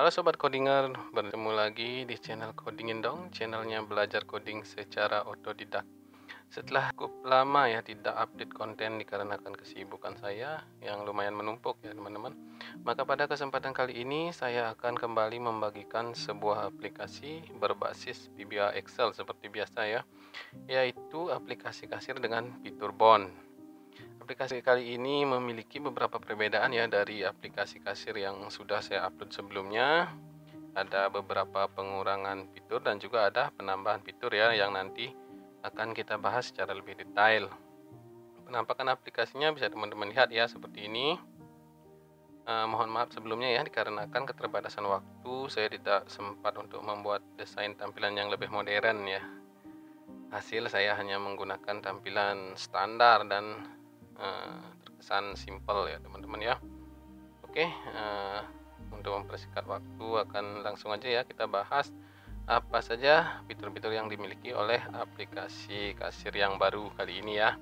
Halo Sobat Codinger, bertemu lagi di channel Codingin dong, channelnya belajar coding secara otodidak. Setelah cukup lama ya tidak update konten dikarenakan kesibukan saya yang lumayan menumpuk ya teman-teman. Maka pada kesempatan kali ini saya akan kembali membagikan sebuah aplikasi berbasis VBA Excel seperti biasa ya, yaitu aplikasi kasir dengan fitur bond. Aplikasi kali ini memiliki beberapa perbedaan ya dari aplikasi kasir yang sudah saya upload sebelumnya. Ada beberapa pengurangan fitur dan juga ada penambahan fitur ya yang nanti akan kita bahas secara lebih detail. Penampakan aplikasinya bisa teman-teman lihat ya seperti ini. Mohon maaf sebelumnya ya dikarenakan keterbatasan waktu saya tidak sempat untuk membuat desain tampilan yang lebih modern ya. Hasil saya hanya menggunakan tampilan standar dan terkesan simple ya teman-teman ya. Oke, untuk mempersingkat waktu akan langsung aja ya kita bahas apa saja fitur-fitur yang dimiliki oleh aplikasi kasir yang baru kali ini ya.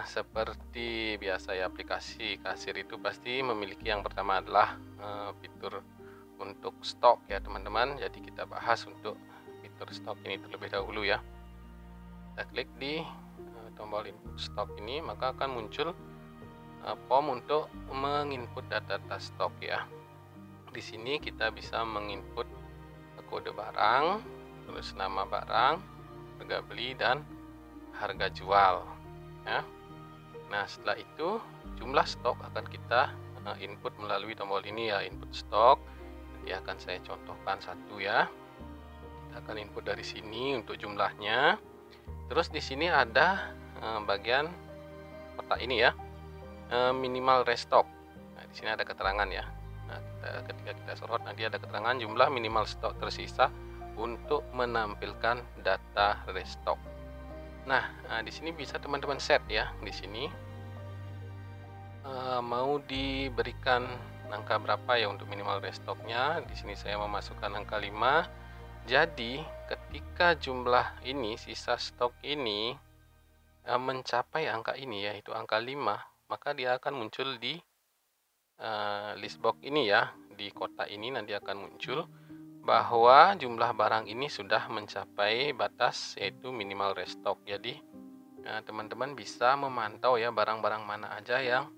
Seperti biasa ya, aplikasi kasir itu pasti memiliki yang pertama adalah fitur untuk stok ya teman-teman. Jadi kita bahas untuk fitur stok ini terlebih dahulu ya. Kita klik di tombol input stok ini, maka akan muncul form untuk menginput data stok ya. Di sini kita bisa menginput kode barang, terus nama barang, harga beli dan harga jual ya. Nah, setelah itu jumlah stok akan kita input melalui tombol ini ya, input stok. Nanti akan saya contohkan satu ya. Kita akan input dari sini untuk jumlahnya. Terus di sini ada bagian kotak ini ya, minimal restock. Nah, di sini ada keterangan ya. Nah, ketika kita sorot nanti ada keterangan jumlah minimal stok tersisa untuk menampilkan data restock. Nah, di sini bisa teman-teman set ya. Di sini mau diberikan angka berapa ya untuk minimal restocknya. Di sini saya memasukkan angka 5. Jadi ketika jumlah ini, sisa stok ini mencapai angka ini yaitu angka 5, maka dia akan muncul di list box ini ya, di kotak ini nanti akan muncul bahwa jumlah barang ini sudah mencapai batas yaitu minimal restock. Jadi teman-teman bisa memantau ya barang-barang mana aja yang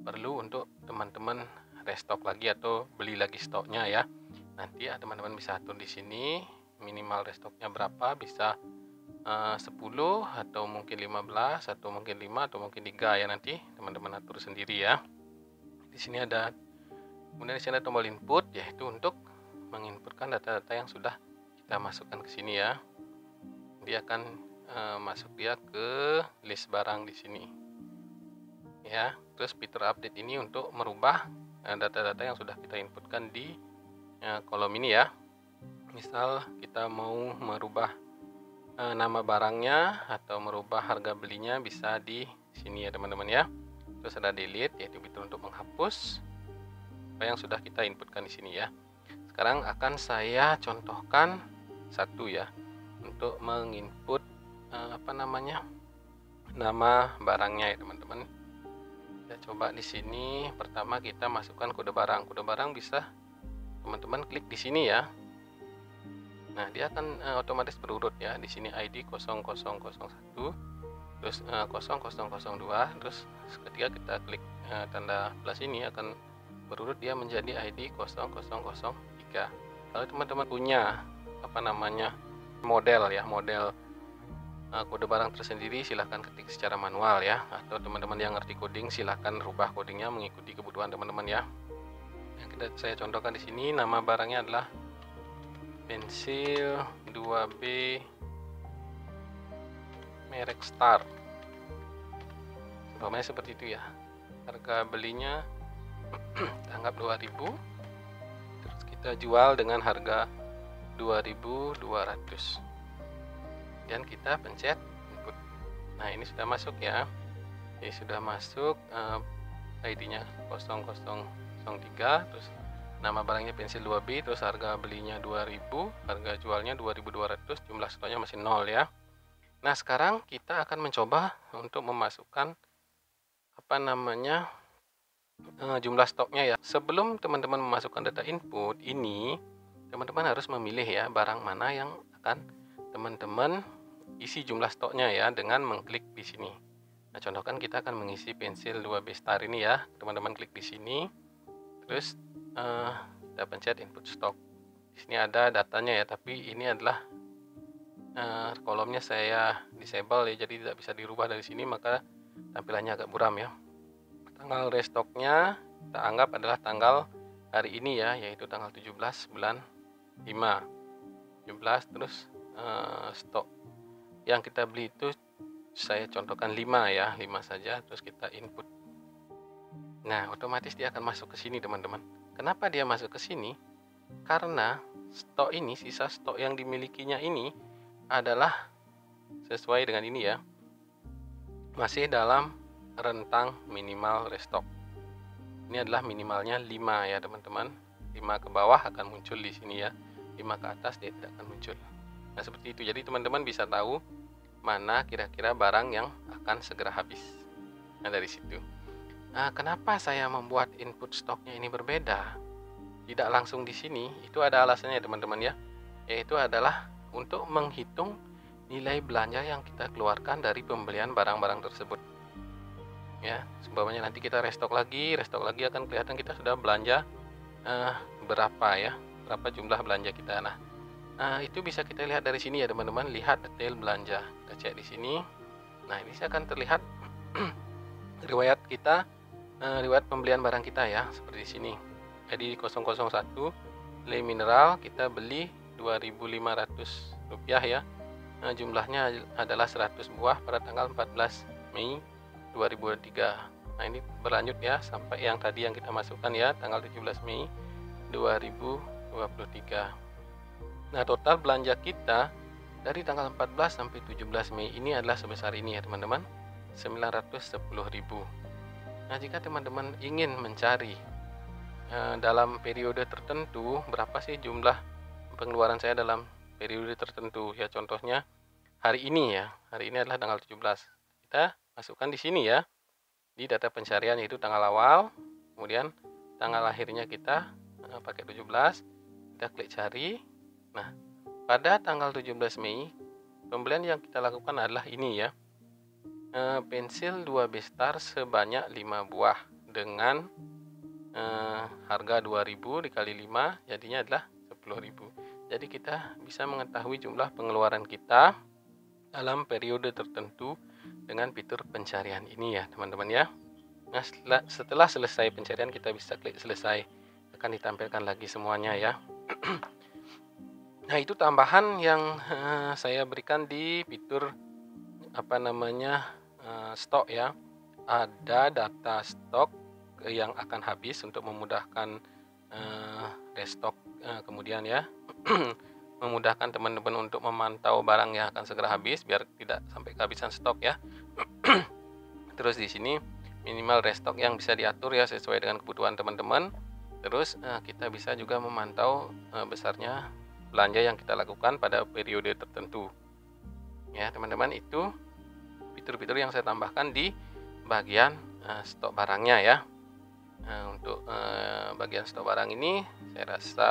perlu untuk teman-teman restock lagi atau beli lagi stoknya ya. Nanti teman-teman bisa atur di sini minimal restocknya berapa, bisa 10 atau mungkin 15 atau mungkin 5 atau mungkin 3 ya, nanti teman-teman atur sendiri ya. Di sini ada, kemudian di sini ada tombol input yaitu untuk menginputkan data-data yang sudah kita masukkan ke sini ya. Dia akan masuk dia ke list barang di sini ya. Terus fitur update ini untuk merubah data-data yang sudah kita inputkan di kolom ini ya. Misal kita mau merubah nama barangnya atau merubah harga belinya, bisa di sini ya teman-teman ya. Terus ada delete yaitu fitur untuk menghapus apa yang sudah kita inputkan di sini ya. Sekarang akan saya contohkan satu ya untuk menginput nama barangnya ya teman-teman. Kita coba di sini. Pertama kita masukkan kode barang. Kode barang bisa teman-teman klik di sini ya. Nah, dia akan otomatis berurut ya. Di sini ID 0001, terus 0002, terus ketika kita klik tanda plus ini akan berurut dia menjadi ID 0003. Kalau teman-teman punya model ya, model kode barang tersendiri, silahkan ketik secara manual ya, atau teman-teman yang ngerti coding silahkan rubah codingnya mengikuti kebutuhan teman-teman ya. Yang saya contohkan di sini, nama barangnya adalah pensil 2B merek Star. Umpamanya seperti itu ya. Harga belinya anggap 2000. Terus kita jual dengan harga 2200. Dan kita pencet input. Nah, ini sudah masuk ya. Ini sudah masuk ID-nya 0003, terus nama barangnya pensil 2B, terus harga belinya 2000, harga jualnya 2200, jumlah stoknya masih 0 ya. Nah, sekarang kita akan mencoba untuk memasukkan jumlah stoknya ya. Sebelum teman-teman memasukkan data input ini, teman-teman harus memilih ya barang mana yang akan teman-teman isi jumlah stoknya ya dengan mengklik di sini. Nah, contohkan kita akan mengisi pensil 2B star ini ya. Teman-teman klik di sini, terus kita pencet input stok. Di sini ada datanya ya, tapi ini adalah kolomnya saya disable ya, jadi tidak bisa dirubah dari sini, maka tampilannya agak buram ya. Tanggal restoknya kita anggap adalah tanggal hari ini ya, yaitu tanggal 17 bulan 5. 17 terus stok yang kita beli itu saya contohkan 5 ya, 5 saja, terus kita input. Nah, otomatis dia akan masuk ke sini teman-teman. Kenapa dia masuk ke sini? Karena stok ini, sisa stok yang dimilikinya ini adalah sesuai dengan ini ya, masih dalam rentang minimal restock. Ini adalah minimalnya 5 ya teman-teman. 5 ke bawah akan muncul di sini ya, 5 ke atas dia tidak akan muncul. Nah, seperti itu. Jadi teman-teman bisa tahu mana kira-kira barang yang akan segera habis. Nah, dari situ. Nah, kenapa saya membuat input stoknya ini berbeda? Tidak langsung di sini, itu ada alasannya teman-teman ya. Yaitu adalah untuk menghitung nilai belanja yang kita keluarkan dari pembelian barang-barang tersebut. Ya, sebabnya nanti kita restock lagi akan kelihatan kita sudah belanja berapa ya, berapa jumlah belanja kita. Nah, itu bisa kita lihat dari sini ya teman-teman, lihat detail belanja. Kita cek di sini. Nah, ini akan terlihat riwayat kita, riwayat pembelian barang kita ya, seperti di sini. Jadi 001 le mineral kita beli Rp2.500 ya. Jumlahnya adalah 100 buah pada tanggal 14 Mei 2023. Nah, ini berlanjut ya sampai yang tadi yang kita masukkan ya, tanggal 17 Mei 2023. Nah, total belanja kita dari tanggal 14 sampai 17 Mei ini adalah sebesar ini ya teman-teman, 910.000. Nah, jika teman-teman ingin mencari dalam periode tertentu berapa sih jumlah pengeluaran saya dalam periode tertentu ya, contohnya hari ini ya, hari ini adalah tanggal 17. Kita masukkan di sini ya, di data pencarian, yaitu tanggal awal, kemudian tanggal akhirnya kita pakai 17, kita klik cari. Nah, pada tanggal 17 Mei pembelian yang kita lakukan adalah ini ya, pensil 2B star sebanyak 5 buah dengan harga 2.000 dikali 5 jadinya adalah 10.000. Jadi kita bisa mengetahui jumlah pengeluaran kita dalam periode tertentu dengan fitur pencarian ini ya teman-teman ya. Nah, setelah selesai pencarian kita bisa klik selesai, akan ditampilkan lagi semuanya ya. Nah, itu tambahan yang saya berikan di fitur stok ya. Ada data stok yang akan habis untuk memudahkan restock, kemudian ya memudahkan teman-teman untuk memantau barang yang akan segera habis biar tidak sampai kehabisan stok ya. Terus di sini minimal restock yang bisa diatur ya sesuai dengan kebutuhan teman-teman. Terus kita bisa juga memantau besarnya belanja yang kita lakukan pada periode tertentu. Ya teman-teman, itu fitur-fitur yang saya tambahkan di bagian stok barangnya ya. Untuk bagian stok barang ini saya rasa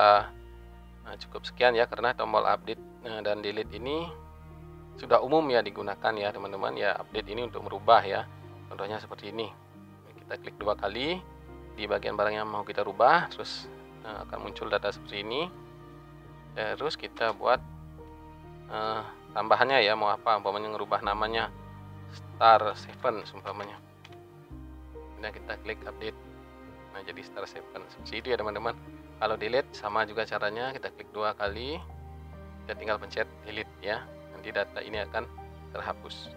cukup sekian ya, karena tombol update dan delete ini sudah umum ya digunakan ya teman-teman ya. Update ini untuk merubah ya, contohnya seperti ini, kita klik 2 kali di bagian barang yang mau kita rubah, terus akan muncul data seperti ini. Terus kita buat tambahannya ya, mau apa, umpamanya ngerubah namanya Star 7 umpamanya, dan kita klik update. Nah, jadi Star 7 seperti itu ya teman-teman. Kalau delete sama juga caranya, kita klik 2 kali, kita tinggal pencet delete ya, nanti data ini akan terhapus.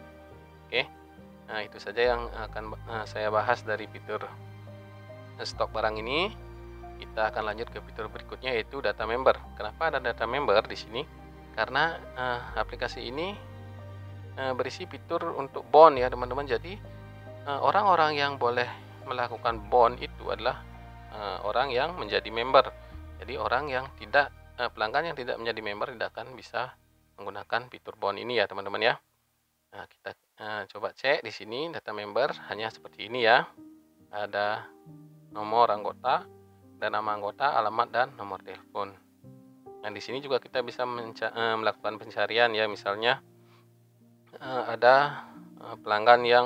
Oke, nah itu saja yang akan saya bahas dari fitur stok barang ini. Kita akan lanjut ke fitur berikutnya, yaitu data member. Kenapa ada data member di sini? Karena aplikasi ini berisi fitur untuk bond ya teman-teman. Jadi orang-orang yang boleh melakukan bond itu adalah orang yang menjadi member. Jadi orang yang tidak pelanggan yang tidak menjadi member tidak akan bisa menggunakan fitur bond ini ya teman-teman ya. Nah, kita coba cek di sini data member hanya seperti ini ya. Ada nomor anggota dan nama anggota, alamat dan nomor telepon. Nah, di sini juga kita bisa melakukan pencarian ya, misalnya ada pelanggan yang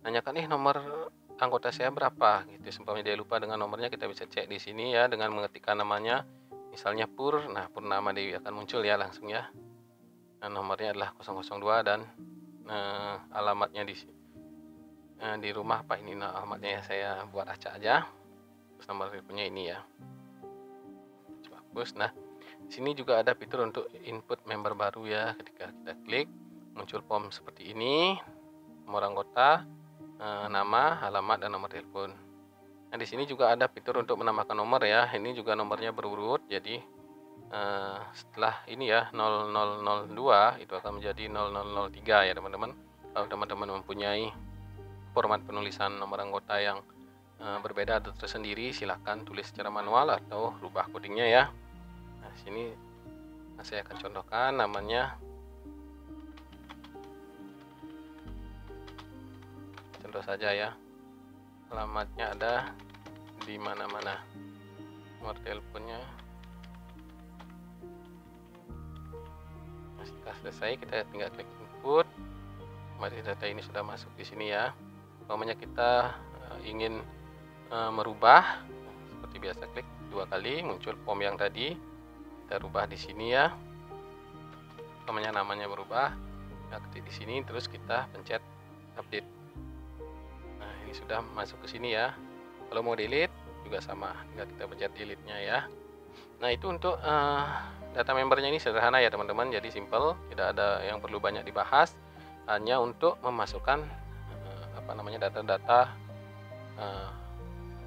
nanyakan nomor anggota saya berapa gitu. Seumpamanya dia lupa dengan nomornya, kita bisa cek di sini ya dengan mengetikkan namanya, misalnya Pur. Nah, Purnama Dewi akan muncul ya langsung ya. Nah, nomornya adalah 002 dan alamatnya di rumah Pak ini. Nah, alamatnya ya saya buat acak aja. Terus nomor teleponnya ini ya. Coba hapus. Nah, di sini juga ada fitur untuk input member baru ya. Ketika kita klik, muncul form seperti ini, nomor anggota, nama, alamat dan nomor telepon. Nah, di sini juga ada fitur untuk menambahkan nomor ya. Ini juga nomornya berurut. Jadi setelah ini ya 0002 itu akan menjadi 0003 ya teman-teman. Kalau teman-teman mempunyai format penulisan nomor anggota yang berbeda atau tersendiri, silahkan tulis secara manual atau rubah codingnya ya. Nah, sini saya akan contohkan namanya. Contoh saja ya. Alamatnya ada di mana-mana. Nomor teleponnya. Nah, setelah selesai kita tinggal klik input. Mari data ini sudah masuk di sini ya. Umpamanya kita ingin merubah, seperti biasa klik 2 kali, muncul form yang tadi. Kita rubah di sini ya. Umpamanya namanya berubah, kita ketik di sini, terus kita pencet update. Nah, ini sudah masuk ke sini ya. Kalau mau delete juga sama, tinggal kita pencet delete-nya ya. Nah, itu untuk data membernya ini sederhana ya teman-teman, jadi simple, tidak ada yang perlu banyak dibahas, hanya untuk memasukkan data-data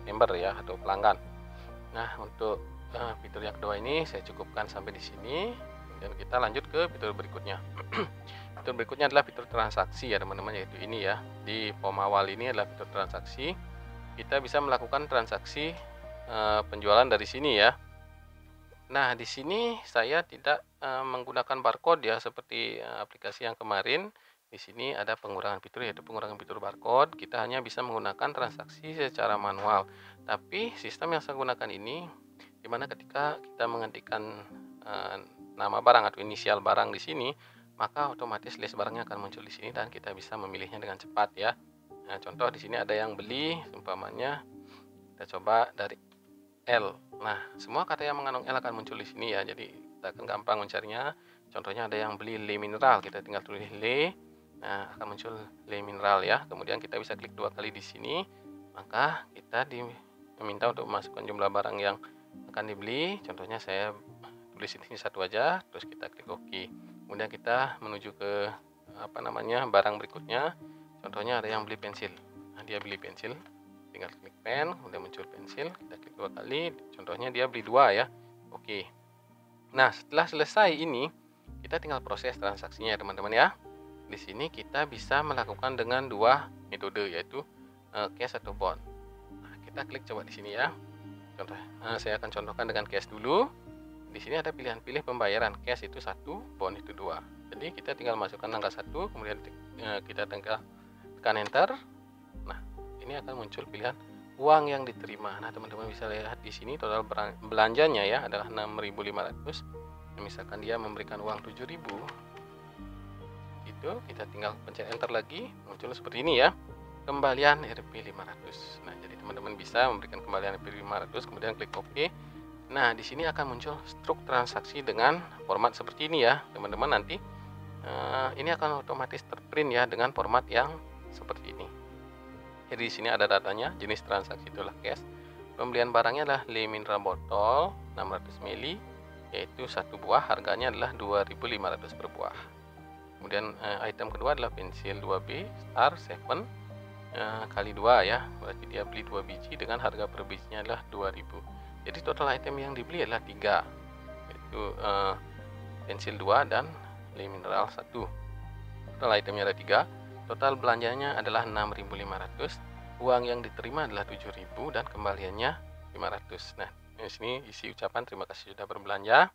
member ya atau pelanggan. Nah, untuk fitur yang kedua ini saya cukupkan sampai di sini, dan kita lanjut ke fitur berikutnya. Fitur berikutnya adalah fitur transaksi ya teman-teman, yaitu ini ya. Di form awal ini adalah fitur transaksi. Kita bisa melakukan transaksi penjualan dari sini ya. Nah, di sini saya tidak menggunakan barcode ya seperti aplikasi yang kemarin. Di sini ada pengurangan fitur, yaitu pengurangan fitur barcode. Kita hanya bisa menggunakan transaksi secara manual. Tapi sistem yang saya gunakan ini, dimana ketika kita mengetikkan nama barang atau inisial barang di sini, maka otomatis list barangnya akan muncul di sini dan kita bisa memilihnya dengan cepat ya. Nah, contoh di sini ada yang beli, umpamanya kita coba dari L. Nah, semua kata yang mengandung L akan muncul di sini ya. Jadi kita akan gampang mencarinya. Contohnya ada yang beli le mineral, kita tinggal tulis le. Nah, akan muncul le mineral ya. Kemudian kita bisa klik 2 kali di sini. Maka kita diminta untuk memasukkan jumlah barang yang akan dibeli. Contohnya saya tulis di sini 1 aja, terus kita klik OK. Kemudian kita menuju ke barang berikutnya. Contohnya ada yang beli pensil. Nah, dia beli pensil. Tinggal klik pen, udah muncul pensil, kita klik 2 kali, contohnya dia beli 2 ya. Oke. Nah, setelah selesai ini, kita tinggal proses transaksinya ya teman-teman ya. Di sini kita bisa melakukan dengan 2 metode, yaitu cash atau bond. Nah, kita klik coba di sini ya. Contoh, saya akan contohkan dengan cash dulu. Di sini ada pilihan pilih pembayaran, cash itu 1, bond itu 2. Jadi kita tinggal masukkan angka 1, kemudian kita tekan enter. Nah, ini akan muncul pilihan uang yang diterima. Nah, teman-teman bisa lihat di sini total belanjanya ya adalah 6.500. Misalkan dia memberikan uang 7.000, itu kita tinggal pencet enter lagi, muncul seperti ini ya, kembalian Rp500. Nah, jadi teman-teman bisa memberikan kembalian Rp500, kemudian klik OK. Nah, di sini akan muncul struk transaksi dengan format seperti ini ya teman-teman. Nanti ini akan otomatis terprint ya dengan format yang seperti ini. Jadi di sini ada datanya, jenis transaksi itulah cash. Pembelian barangnya adalah le mineral botol 600 ml, yaitu 1 buah, harganya adalah 2.500 per buah. Kemudian item kedua adalah pensil 2B Star 7 kali 2 ya, berarti dia beli 2 biji dengan harga per bijinya adalah 2.000. Jadi total item yang dibeli adalah 3, yaitu pensil 2 dan le mineral 1. Total itemnya ada 3. Total belanjanya adalah 6.500, uang yang diterima adalah 7.000 dan kembaliannya 500. Nah, di sini isi ucapan terima kasih sudah berbelanja.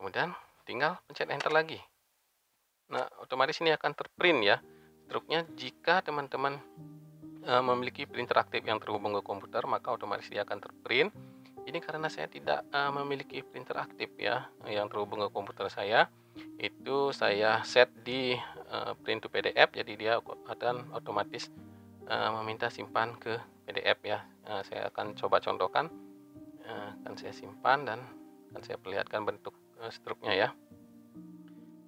Kemudian tinggal pencet enter lagi. Nah, otomatis ini akan terprint ya struknya. Jika teman-teman memiliki printer aktif yang terhubung ke komputer, maka otomatis dia akan terprint. Ini karena saya tidak memiliki printer aktif ya yang terhubung ke komputer saya. Itu saya set di print to PDF, jadi dia akan otomatis meminta simpan ke PDF ya. Saya akan coba contohkan, akan saya simpan dan akan saya perlihatkan bentuk struknya ya.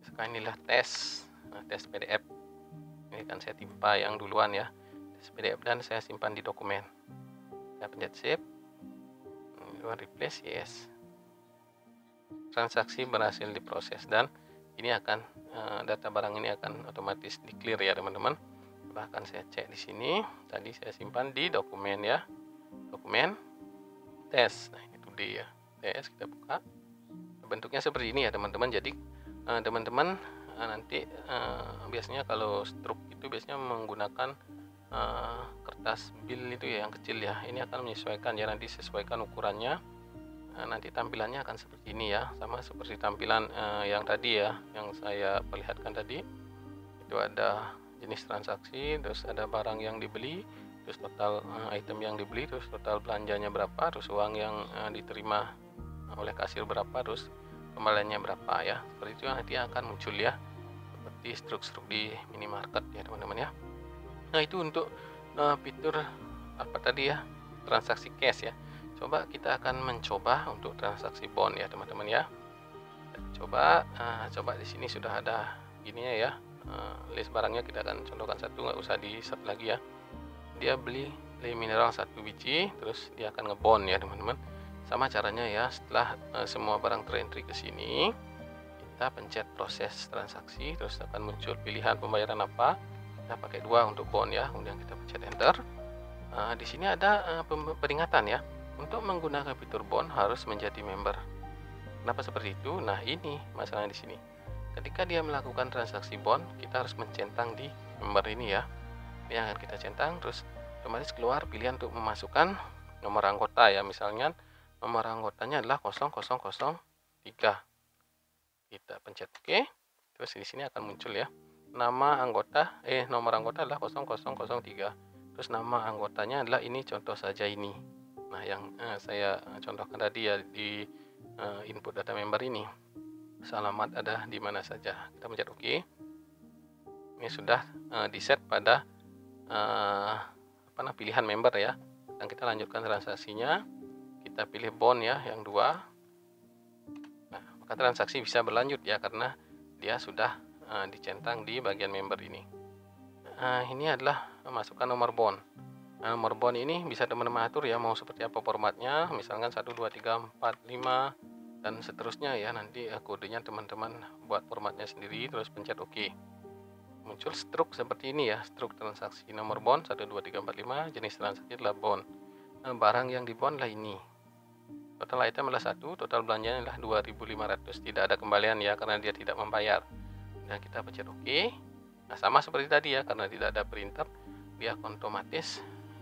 Sekarang inilah tes PDF. Ini kan saya timpa yang duluan ya, tes PDF, dan saya simpan di dokumen. Saya pencet save, replace, yes. Transaksi berhasil diproses dan ini akan data barang ini akan otomatis di clear ya teman-teman. Bahkan saya cek di sini, tadi saya simpan di dokumen ya, dokumen tes. Nah, itu dia tes, kita buka. Bentuknya seperti ini ya teman-teman. Jadi teman-teman nanti biasanya kalau struk itu biasanya menggunakan kertas bil itu ya yang kecil ya. Ini akan menyesuaikan ya, nanti sesuaikan ukurannya. Nanti tampilannya akan seperti ini ya, sama seperti tampilan yang tadi ya, yang saya perlihatkan tadi. Itu ada jenis transaksi, terus ada barang yang dibeli, terus total item yang dibeli, terus total belanjanya berapa, terus uang yang diterima oleh kasir berapa, terus kembaliannya berapa ya. Seperti itu nanti akan muncul ya, seperti struk-struk di minimarket ya teman-teman ya. Nah, itu untuk fitur apa tadi ya, transaksi cash ya. Coba kita akan mencoba untuk transaksi bond ya teman-teman ya. Coba di sini sudah ada gininya ya, list barangnya. Kita akan contohkan satu, nggak usah di set lagi ya. Dia beli mineral 1 biji, terus dia akan ngebond ya teman-teman. Sama caranya ya, setelah semua barang terentry ke sini, kita pencet proses transaksi, terus akan muncul pilihan pembayaran apa. Kita pakai 2 untuk bond ya, kemudian kita pencet enter. Di sini ada peringatan ya, untuk menggunakan fitur bond harus menjadi member. Kenapa seperti itu? Nah, ini masalahnya di sini. Ketika dia melakukan transaksi bond, kita harus mencentang di member ini ya. Ini yang akan kita centang, terus otomatis keluar pilihan untuk memasukkan nomor anggota ya. Misalnya nomor anggotanya adalah 0003. Kita pencet OK. Terus di sini akan muncul ya, nama anggota nomor anggota adalah 0003. Terus nama anggotanya adalah ini, contoh saja ini. Nah, yang saya contohkan tadi ya di input data member ini. Alamat ada di mana saja. Kita pencet OK. Ini sudah di set pada pilihan member ya. Dan kita lanjutkan transaksinya. Kita pilih bond ya, yang 2. Nah, maka transaksi bisa berlanjut ya, karena dia sudah dicentang di bagian member ini. Ini adalah masukkan nomor bond. Nah, nomor bond ini bisa teman-teman atur ya, mau seperti apa formatnya, misalkan 1, 2, 3, 4, 5 dan seterusnya ya. Nanti kodenya teman-teman buat formatnya sendiri, terus pencet OK. Muncul struk seperti ini ya, struk transaksi nomor bond 1, 2, 3, 4, 5, jenis transaksi adalah bond. Barang yang di bond adalah ini. Total item adalah 1, total belanjanya adalah 2.500. Tidak ada kembalian ya, karena dia tidak membayar. Dan kita pencet OK. Nah, sama seperti tadi ya, karena tidak ada printer, dia otomatis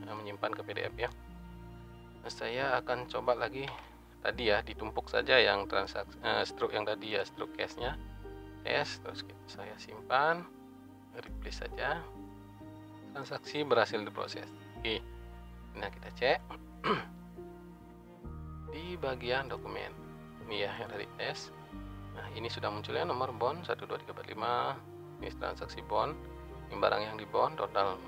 menyimpan ke PDF ya. Nah, saya akan coba lagi tadi ya, ditumpuk saja yang transaksi struk yang tadi ya, struk cash-nya. Terus saya simpan, replace saja. Transaksi berhasil diproses. Oke. Nah, kita cek di bagian dokumen. Ini ya yang dari tes. Nah, ini sudah munculnya nomor bond 1, 2, 3, 4, 5. Ini transaksi bond. Ini barang yang di bond, total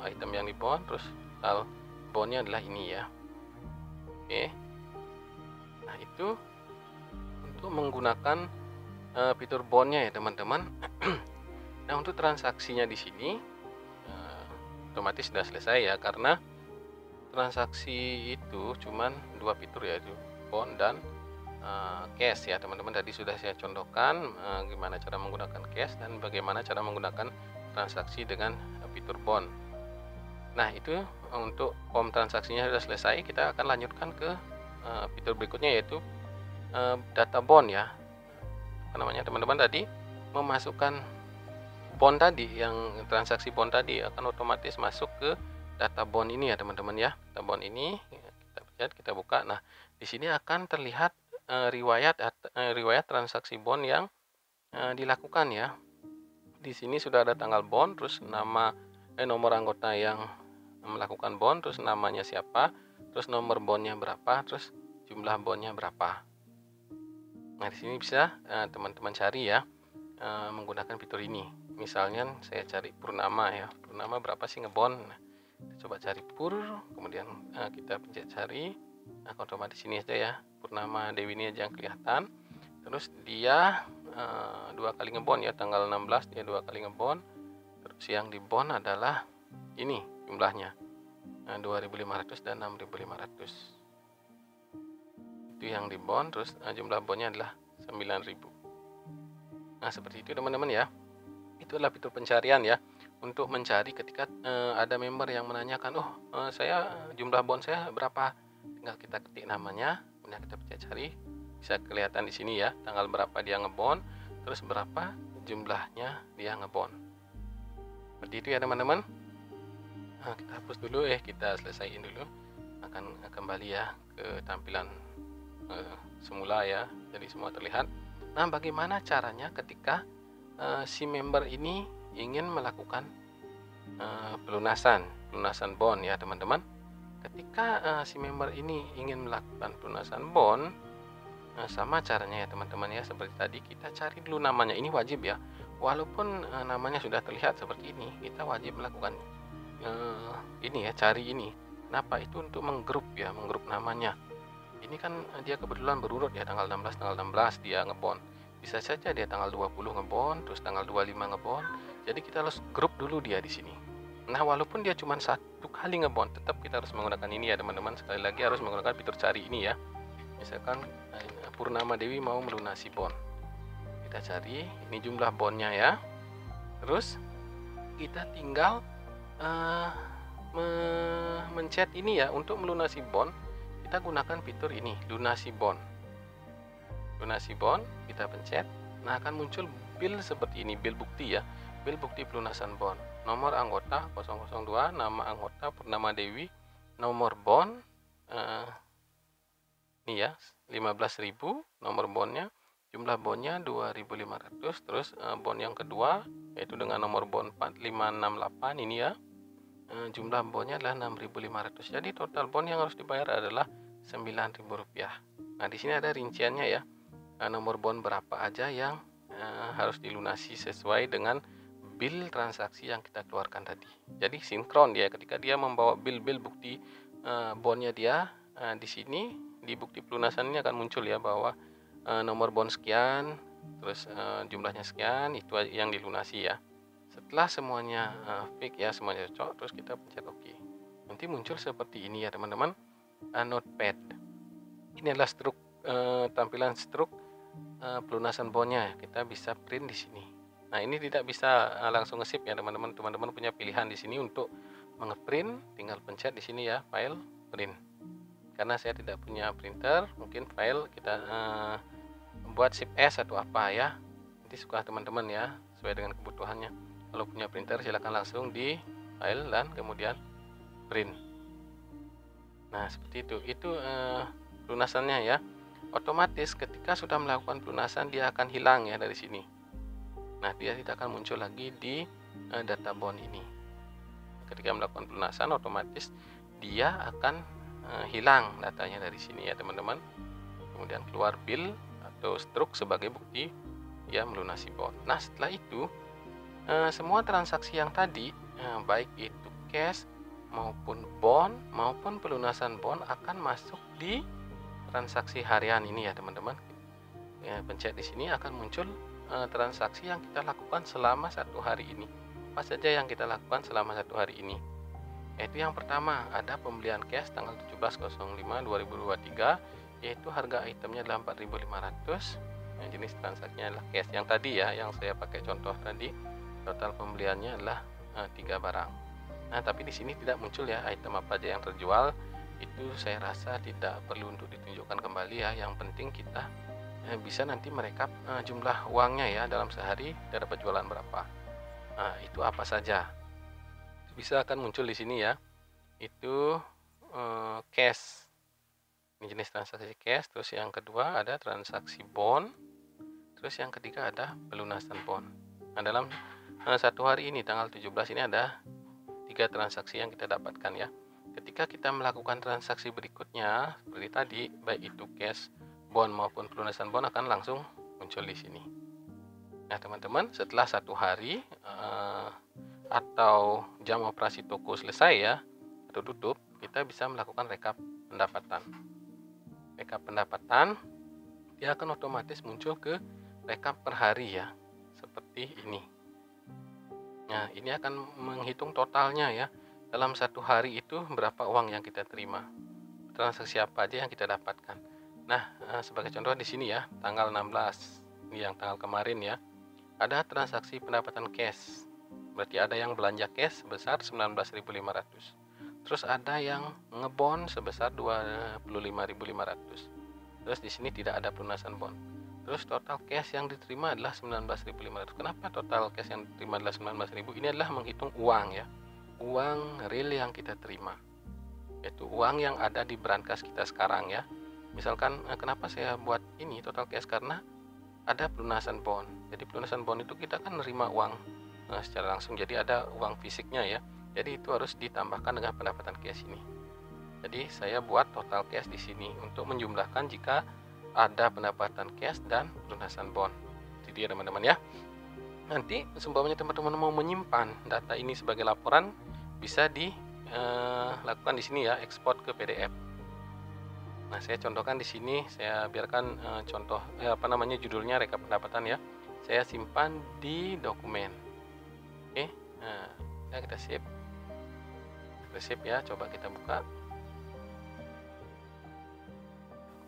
item yang di bond, terus total bondnya adalah ini ya. Oke. Nah, itu untuk menggunakan fitur bondnya ya teman-teman. Nah, untuk transaksinya di sini otomatis sudah selesai ya, karena transaksi itu cuman 2 fitur, yaitu bond dan cash ya teman-teman. Tadi sudah saya contohkan gimana cara menggunakan cash dan bagaimana cara menggunakan transaksi dengan fitur bond. Nah, itu untuk form transaksinya sudah selesai. Kita akan lanjutkan ke fitur berikutnya, yaitu data bond ya. Apa namanya teman-teman, tadi memasukkan bond tadi, yang transaksi bond tadi akan otomatis masuk ke data bond ini ya teman-teman ya. Data bond ini kita lihat, kita buka. Nah, di sini akan terlihat riwayat transaksi bond yang dilakukan ya. Di sini sudah ada tanggal bond, terus nama nomor anggota yang melakukan bond, terus namanya siapa, terus nomor bondnya berapa, terus jumlah bondnya berapa. Nah, di sini bisa teman-teman cari ya menggunakan fitur ini. Misalnya saya cari Purnama ya, Purnama berapa sih ngebond. Nah, kita coba cari Pur, kemudian kita pencet cari. Nah, otomatis ini aja ya, Purnama Dewi ini aja yang kelihatan. Terus dia 2 kali ngebond ya, tanggal 16 dia 2 kali ngebond. Terus yang di bond adalah ini jumlahnya 2.500 dan 6.500. Itu yang di bond. Terus jumlah bondnya adalah 9.000. Nah, seperti itu teman-teman ya. Itu adalah fitur pencarian ya, untuk mencari ketika ada member yang menanyakan, saya jumlah bond saya berapa. Tinggal kita ketik namanya, kemudian kita pencet cari, bisa kelihatan di sini ya, tanggal berapa dia ngebond, terus berapa jumlahnya dia ngebond. Seperti itu ya teman-teman. Nah, kita hapus dulu kita selesaiin dulu. Akan kembali ya ke tampilan semula ya, jadi semua terlihat. Nah, bagaimana caranya ketika si member ini ingin melakukan pelunasan bond ya teman-teman. Ketika si member ini ingin melakukan pelunasan bond, sama caranya ya teman-teman ya, seperti tadi kita cari dulu namanya. Ini wajib ya, walaupun namanya sudah terlihat seperti ini, kita wajib melakukan ini ya, cari ini. Kenapa? Itu untuk menggrup namanya. Ini kan dia kebetulan berurut ya, tanggal 16 dia ngebond. Bisa saja dia tanggal 20 ngebond, terus tanggal 25 ngebond. Jadi kita harus grup dulu dia di sini. Nah, walaupun dia cuma 1 kali ngebond, tetap kita harus menggunakan ini ya teman-teman. Sekali lagi harus menggunakan fitur cari ini ya. Misalkan Purnama Dewi mau melunasi bond. Kita cari, ini jumlah bondnya ya. Terus kita tinggal mencet ini ya, untuk melunasi bond. Kita gunakan fitur ini, lunasi bond. Lunasi bond, kita pencet. Nah, akan muncul bill seperti ini, bill bukti ya. Bill bukti pelunasan bond. Nomor anggota 002, nama anggota Purnama Dewi, nomor bond ini ya, 15.000 nomor bondnya, jumlah bondnya 2.500. Terus bond yang kedua yaitu dengan nomor bond 4568 ini ya. Jumlah bondnya adalah 6.500. Jadi total bond yang harus dibayar adalah Rp9.000. Nah, di sini ada rinciannya ya. Nomor bond berapa aja yang harus dilunasi sesuai dengan bill transaksi yang kita keluarkan tadi. Jadi sinkron dia, ketika dia membawa bill bukti bondnya dia, di sini di bukti pelunasan ini akan muncul ya, bahwa nomor bond sekian, terus jumlahnya sekian, itu yang dilunasi ya. Setelah semuanya fix ya, semuanya cocok, terus kita pencet OK. Nanti muncul seperti ini ya teman-teman, notepad. Ini adalah tampilan struk pelunasan bondnya. Kita bisa print di sini. Nah, ini tidak bisa langsung nge-save ya teman-teman. Teman-teman punya pilihan di sini untuk nge-print, tinggal pencet di sini ya, file, print. Karena saya tidak punya printer, mungkin file kita buat zip S atau apa ya. Nanti suka teman-teman ya, sesuai dengan kebutuhannya. Kalau punya printer silahkan langsung di file dan kemudian print. Nah, seperti itu pelunasannya ya. Otomatis ketika sudah melakukan pelunasan dia akan hilang ya dari sini. Nah, dia tidak akan muncul lagi di data bond ini. Ketika melakukan pelunasan otomatis dia akan hilang datanya dari sini ya teman-teman. Kemudian keluar bill atau struk sebagai bukti dia melunasi bond. Nah, setelah itu semua transaksi yang tadi, baik itu cash maupun bond maupun pelunasan bond, akan masuk di transaksi harian ini ya teman-teman. Ya, pencet di sini akan muncul transaksi yang kita lakukan selama 1 hari ini. Apa saja yang kita lakukan selama 1 hari ini? Yaitu yang pertama ada pembelian cash tanggal 17.05.2023, yaitu harga itemnya adalah 4.500. Jenis transaksinya adalah cash yang tadi ya, yang saya pakai contoh tadi. Total pembeliannya adalah 3 barang. Nah, tapi di sini tidak muncul ya item apa aja yang terjual. Itu saya rasa tidak perlu untuk ditunjukkan kembali ya. Yang penting kita bisa nanti merekap jumlah uangnya ya, dalam sehari kita dapat jualan berapa. Nah, itu apa saja bisa akan muncul di sini ya. Itu cash, ini jenis transaksi cash. Terus yang kedua ada transaksi bond. Terus yang ketiga ada pelunasan bond. Nah, dalam 1 hari ini tanggal 17 ini ada 3 3 transaksi yang kita dapatkan ya. Ketika kita melakukan transaksi berikutnya seperti tadi, baik itu cash, bond maupun pelunasan bond akan langsung muncul di sini. Nah teman-teman, setelah 1 hari atau jam operasi toko selesai ya atau tutup, kita bisa melakukan rekap pendapatan. Rekap pendapatan dia akan otomatis muncul ke rekap per hari ya, seperti ini. Nah ini akan menghitung totalnya ya, dalam 1 hari itu berapa uang yang kita terima, transaksi apa aja yang kita dapatkan. Nah sebagai contoh di sini ya, tanggal 16 ini yang tanggal kemarin ya, ada transaksi pendapatan cash. Berarti ada yang belanja cash sebesar 19.500. Terus ada yang ngebond sebesar 25.500. Terus di sini tidak ada pelunasan bond. Terus total cash yang diterima adalah 19.500. Kenapa total cash yang diterima adalah 19.000? Ini adalah menghitung uang ya. Uang real yang kita terima. Yaitu uang yang ada di brankas kita sekarang ya. Misalkan kenapa saya buat ini total cash, karena ada pelunasan bond. Jadi pelunasan bond itu kita kan nerima uang secara langsung, jadi ada uang fisiknya ya. Jadi itu harus ditambahkan dengan pendapatan cash ini. Jadi saya buat total cash di sini untuk menjumlahkan jika ada pendapatan cash dan pelunasan bond. Jadi ya teman-teman ya. Nanti seumpamanya teman-teman mau menyimpan data ini sebagai laporan, bisa dilakukan di sini ya, ekspor ke PDF. Nah, saya contohkan di sini, saya biarkan contoh judulnya rekap pendapatan ya. Saya simpan di dokumen. Oke. Nah, ya kita save. Kita save ya, coba kita buka.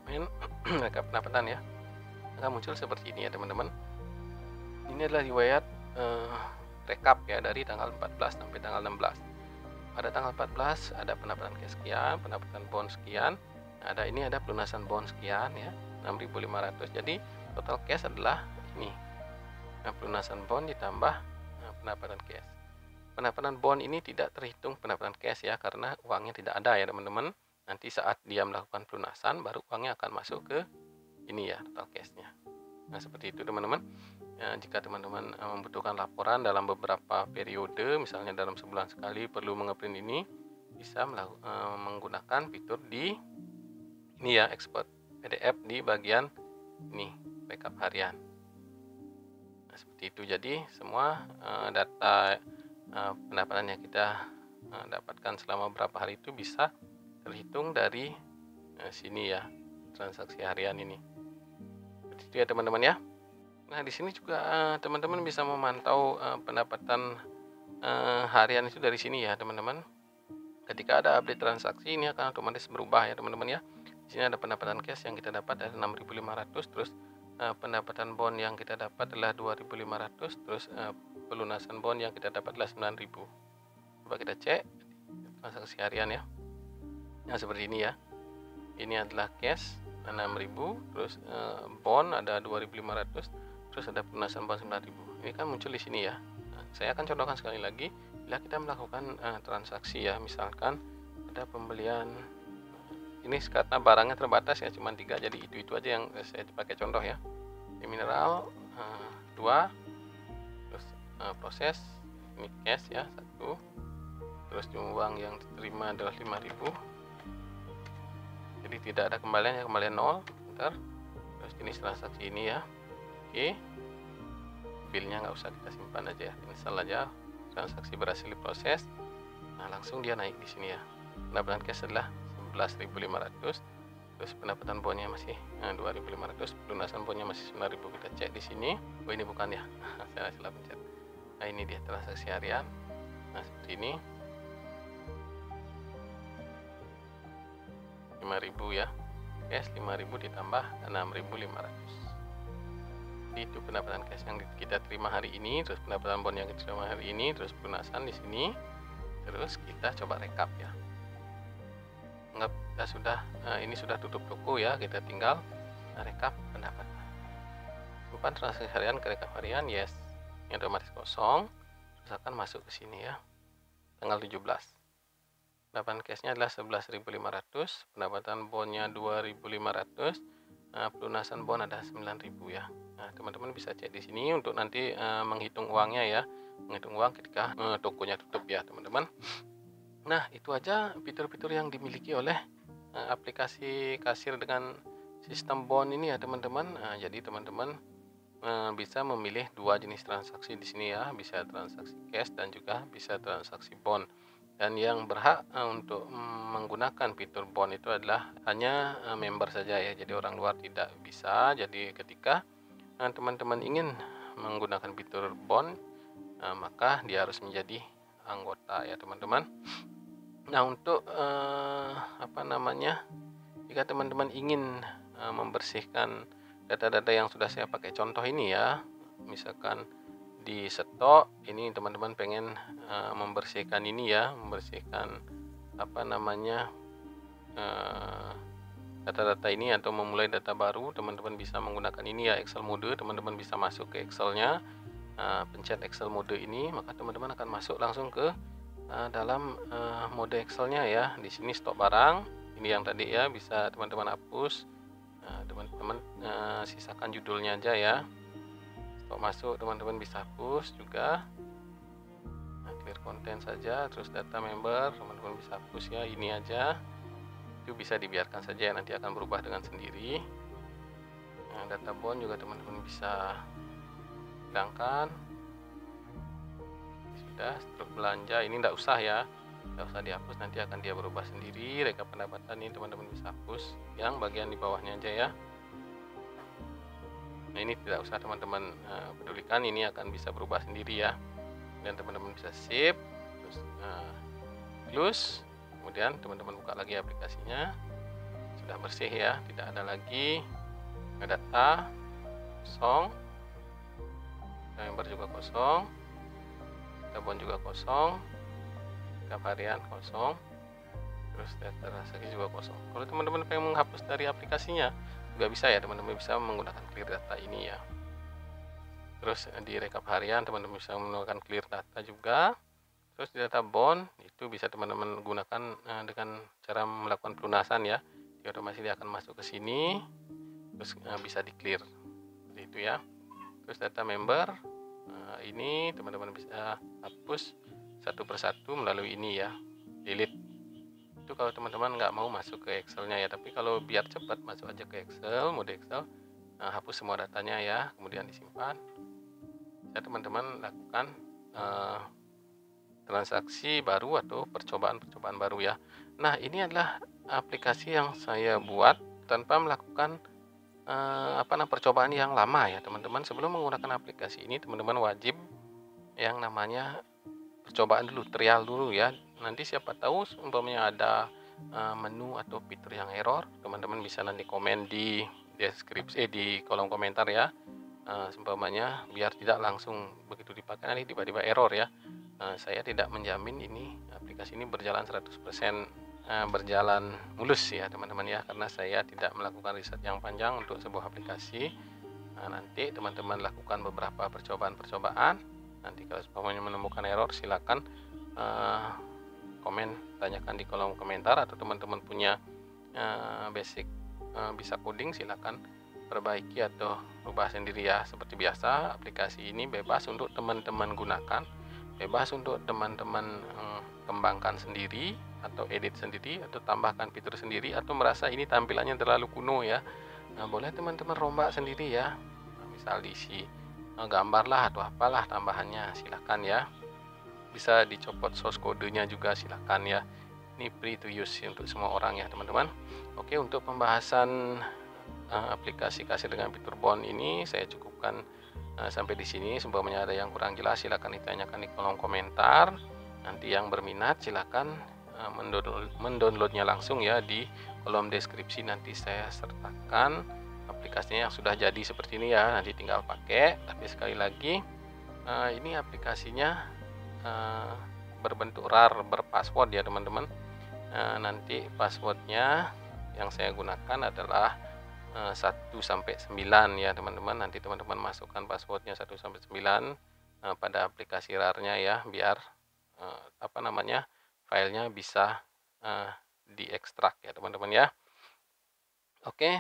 Dokumen rekap pendapatan ya. Akan muncul seperti ini ya, teman-teman. Ini adalah riwayat rekap ya dari tanggal 14 sampai tanggal 16. Pada tanggal 14 ada pendapatan cash sekian, pendapatan bond sekian. Ada pelunasan bond sekian ya, 6.500. Jadi total cash adalah ini. Nah, pelunasan bond ditambah pendapatan cash. Pendapatan bond ini tidak terhitung pendapatan cash ya, karena uangnya tidak ada ya teman-teman. Nanti saat dia melakukan pelunasan baru uangnya akan masuk ke ini ya, total cashnya. Nah seperti itu teman-teman. Jika teman-teman membutuhkan laporan dalam beberapa periode, misalnya dalam sebulan sekali perlu mengeprint ini, bisa menggunakan fitur di ini ya, export PDF di bagian ini, backup harian. Nah, seperti itu. Jadi semua data pendapatan yang kita dapatkan selama beberapa hari itu bisa terhitung dari sini ya, transaksi harian ini. Seperti itu ya teman-teman ya. Nah di sini juga teman-teman bisa memantau pendapatan harian itu dari sini ya teman-teman. Ketika ada update transaksi, ini akan otomatis berubah ya teman-teman ya. Di sini ada pendapatan cash yang kita dapat adalah 6.500, terus pendapatan bond yang kita dapat adalah 2.500, terus pelunasan bond yang kita dapat adalah 9.000. Coba kita cek transaksi harian ya. Nah seperti ini ya. Ini adalah cash 6.000, terus bond ada 2.500, terus ada pelunasan bond 9.000. Ini kan muncul di sini ya. Nah, saya akan contohkan sekali lagi. Bila kita melakukan transaksi ya, misalkan ada pembelian ini karena barangnya terbatas ya, cuma 3, jadi itu aja yang saya pakai contoh ya. Ini mineral 2, terus proses ini cash ya 1, terus jumlah uang yang diterima adalah 5.000. Jadi tidak ada kembalian ya, kembalian 0. Bentar. Terus jenis transaksi ini ya. Oke. Filenya nggak usah kita simpan aja ya, install aja. Transaksi berhasil diproses. Nah langsung dia naik di sini ya. Pendapatan cash adalah 11.500. Terus pendapatan bondnya masih 2.500. Pelunasan bondnya masih 9.000. Kita cek di sini. Oh ini bukan ya. Saya salah pencet. Nah ini dia transaksi harian. Nah seperti ini. 5.000 ya. Cash 5.000 ditambah 6.500. Itu pendapatan cash yang kita terima hari ini, terus pendapatan bond yang kita terima hari ini, terus pelunasan di sini. Terus kita coba rekap ya. Anggap kita sudah ini sudah tutup toko ya, kita tinggal rekap pendapatan. Bukan transaksi harian ke rekap harian, yes. Ini otomatis kosong. Terus akan masuk ke sini ya. Tanggal 17. Pendapatan cashnya adalah 11.500, pendapatan bondnya 2.500, pelunasan bond ada 9.000 ya. Nah teman-teman bisa cek di sini untuk nanti menghitung uangnya ya. menghitung uang ketika tokonya tutup ya teman-teman. Nah, itu aja fitur-fitur yang dimiliki oleh aplikasi kasir dengan sistem bond ini ya teman-teman. Jadi teman-teman bisa memilih dua jenis transaksi di sini ya, bisa transaksi cash dan juga bisa transaksi bond. Dan yang berhak untuk menggunakan fitur bond itu adalah hanya member saja ya, jadi orang luar tidak bisa. Jadi ketika teman-teman ingin menggunakan fitur bond, maka dia harus menjadi anggota ya teman-teman. Nah, untuk jika teman-teman ingin membersihkan data-data yang sudah saya pakai contoh ini ya, misalkan di stok ini teman-teman pengen membersihkan ini ya, membersihkan data-data ini atau memulai data baru, teman-teman bisa menggunakan ini ya, Excel mode. Teman-teman bisa masuk ke Excelnya, pencet Excel mode ini, maka teman-teman akan masuk langsung ke dalam mode Excelnya ya. Di sini stok barang ini yang tadi ya, bisa teman-teman hapus. Teman-teman sisakan judulnya aja ya. Stok masuk teman-teman bisa hapus juga. Clear konten saja, terus data member teman-teman bisa hapus ya, ini aja. Itu bisa dibiarkan saja, nanti akan berubah dengan sendiri. Data bond juga teman-teman bisa hilangkan. Sudah, struk belanja ini enggak usah ya, enggak usah dihapus, nanti akan dia berubah sendiri. Rekap pendapatan ini teman-teman bisa hapus yang bagian di bawahnya aja ya. Nah, ini tidak usah teman-teman pedulikan, ini akan bisa berubah sendiri ya. Dan teman-teman bisa save, terus close, kemudian teman-teman buka lagi aplikasinya. Sudah bersih ya, tidak ada lagi data kosong, member juga kosong, tabon juga kosong, tiap harian kosong, terus data transaksi juga kosong. Kalau teman-teman pengen menghapus dari aplikasinya juga bisa ya, teman-teman bisa menggunakan clear data ini ya. Terus di rekap harian teman-teman bisa menggunakan clear data juga. Terus di data bond itu bisa teman-teman gunakan dengan cara melakukan pelunasan ya. Di otomatis dia akan masuk ke sini, terus bisa di clear seperti itu ya. Terus data member ini teman-teman bisa hapus satu persatu melalui ini ya, delete. Itu kalau teman-teman nggak mau masuk ke Excelnya ya, tapi kalau biar cepat masuk aja ke Excel, mode Excel, hapus semua datanya ya, kemudian disimpan. Ya, teman-teman lakukan transaksi baru atau percobaan-percobaan baru ya. Nah, ini adalah aplikasi yang saya buat tanpa melakukan percobaan yang lama ya teman-teman. Sebelum menggunakan aplikasi ini teman-teman wajib yang namanya percobaan dulu, trial dulu ya. Nanti siapa tahu umpamanya ada menu atau fitur yang error, teman-teman bisa nanti komen di deskripsi di kolom komentar ya. Umpamanya biar tidak langsung begitu dipakai nanti tiba-tiba error ya. Saya tidak menjamin ini aplikasi ini berjalan 100% berjalan mulus ya teman-teman ya, karena saya tidak melakukan riset yang panjang untuk sebuah aplikasi. Nanti teman-teman lakukan beberapa percobaan-percobaan. Nanti kalau umpamanya menemukan error silakan komen, tanyakan di kolom komentar, atau teman-teman punya basic bisa coding silakan perbaiki atau ubah sendiri ya. Seperti biasa aplikasi ini bebas untuk teman-teman gunakan, bebas untuk teman-teman kembangkan sendiri atau edit sendiri atau tambahkan fitur sendiri, atau merasa ini tampilannya terlalu kuno ya, boleh teman-teman rombak sendiri ya. Misal diisi gambar lah atau apalah tambahannya silakan ya. Bisa dicopot source kodenya juga silakan ya. Ini free to use untuk semua orang ya teman-teman. Oke, untuk pembahasan aplikasi kasir dengan fitur bond ini saya cukupkan sampai di sini. Seumpamanya ada yang kurang jelas silakan ditanyakan di kolom komentar. Nanti yang berminat silakan mendownloadnya langsung ya di kolom deskripsi. Nanti saya sertakan aplikasinya yang sudah jadi seperti ini ya. Nanti tinggal pakai. Tapi sekali lagi ini aplikasinya berbentuk RAR berpassword ya teman-teman. Nanti passwordnya yang saya gunakan adalah 1 sampai 9 ya teman-teman. Nanti teman-teman masukkan passwordnya 1 sampai 9 pada aplikasi RAR-nya ya, biar filenya bisa diekstrak ya teman-teman ya. Oke,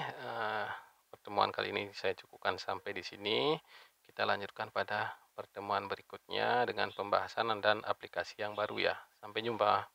pertemuan kali ini saya cukupkan sampai di sini. Kita lanjutkan pada pertemuan berikutnya dengan pembahasan dan aplikasi yang baru ya. Sampai jumpa.